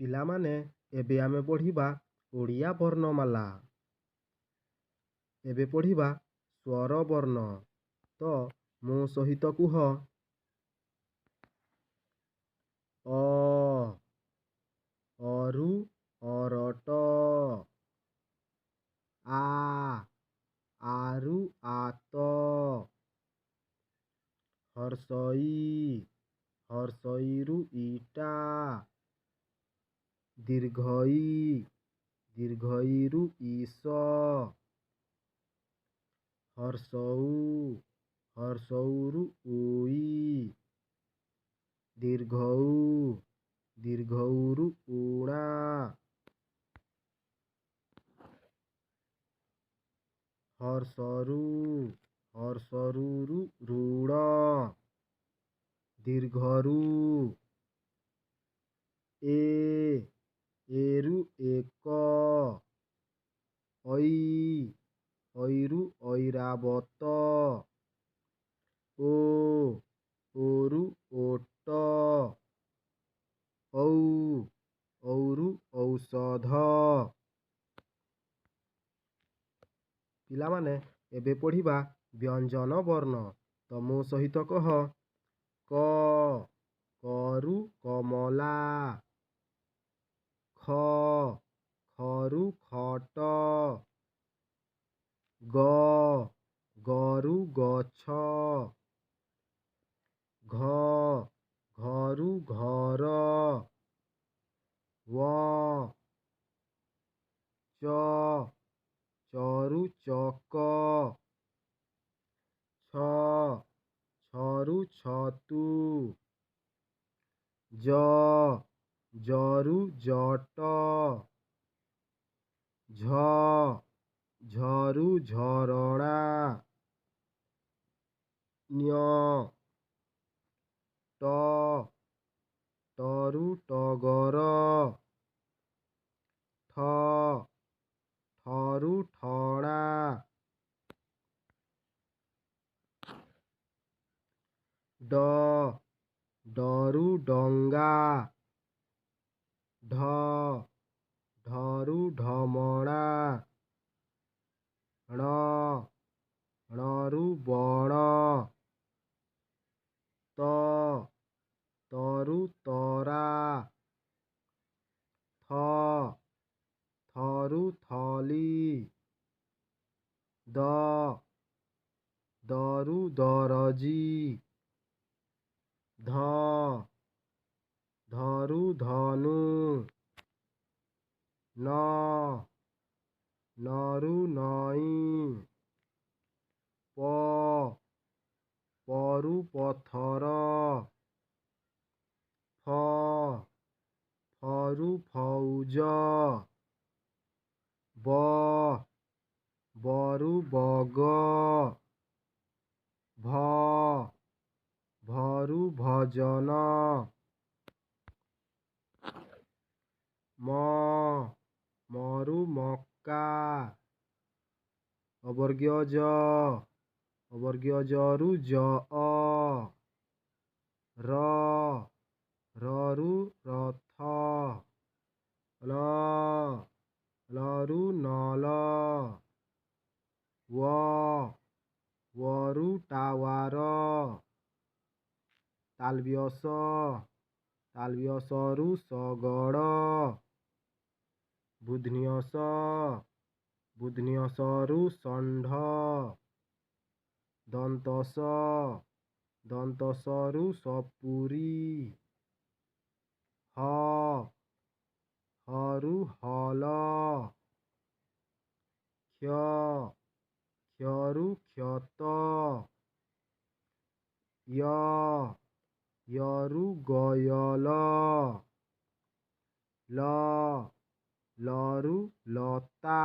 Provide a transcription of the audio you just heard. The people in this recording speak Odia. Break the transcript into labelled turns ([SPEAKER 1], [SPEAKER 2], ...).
[SPEAKER 1] ପିଲାମାନେ ଏବେ ଆମେ ପଢ଼ିବା ଓଡ଼ିଆ ବର୍ଣ୍ଣମାଳା। ଏବେ ପଢ଼ିବା ସ୍ୱର ବର୍ଣ୍ଣ। ତ ମୋ ସହିତ କୁହ। ଅ ଅରୁ ଅରଟ। ଆ ଆରୁ ଆତ। ହର୍ଷଇ ହର୍ଷଇରୁ ଇଟା। ଦୀର୍ଘଇ ଦୀର୍ଘଇରୁ ଈଶ। ହର୍ଷଉ ହର୍ଷଉରୁ ଉଇ। ଦୀର୍ଘଉ ଦୀର୍ଘଉରୁ ଉଣା। ହର୍ଷରୁ ହର୍ଷରୁରୁ ଋଣ। ଦୀର୍ଘରୁ ଏରୁ ଏକ। ଐ ଐରୁ ଐରାବତ। ଓରୁ ଓଟ। ଔରୁ ଔଷଧ। ପିଲାମାନେ ଏବେ ପଢ଼ିବା ବ୍ୟଞ୍ଜନ ବର୍ଣ୍ଣ। ତ ମୋ ସହିତ କହ। କ କରୁ କମଳା। ଖ ଖରୁ ଖଟ। ଗ ଗରୁ ଗଛ। ଘ ଘରୁ ଘର। ଚ ଚରୁ ଚକ। ଛ ଛରୁ ଛତୁ। ଜରୁ ଜଟ। ଝ ଝରୁ ଝରଣା। ଞ ଟରୁ ଟଗର। ଠ ଠରୁ ଠଣା। ଡ ଡରୁ ଡଙ୍ଗା। ଢ ଢରୁ ଢମଣା। ଣ ଣରୁ ବଣ। ତ ତରୁ ତରା। ଥ ଥରୁ ଥଲି। ଦ ଦରୁ ଦରଜି। ଧ ଧରୁ ଧନୁ। ନ ନରୁ ନଈ। ପ ପରୁ ପଥର। ଫ ଫରୁ ଫଉଜ। ବ ବରୁ ବଗ। ଭ ଭରୁ ଭଜନ। ମ ମରୁ ମକା। ଅବର୍ଗ୍ୟ ଜ ଅବର୍ଗ୍ୟ ଜରୁ ଜଅ। ର ରରୁ ରଥ। ଲ ଲରୁ ନଳ। ୱ ୱରୁ ଟାୱାର। ତାଲବ୍ୟଶ ତାଲବ୍ୟଶରୁ ଶଗଡ଼। ବୁଧ୍ନ୍ୟସ ବୁଧ୍ନ୍ୟସରୁ ଷଣ୍ଢ। ଦନ୍ତସ ଦନ୍ତସରୁ ସପୁରୀ। ହ ହରୁ ହଲ। କ୍ଷ କ୍ଷରୁ କ୍ଷତ। ୟ ୟରୁ ଗୟଲ। ଲ ଲରୁ ଲତା।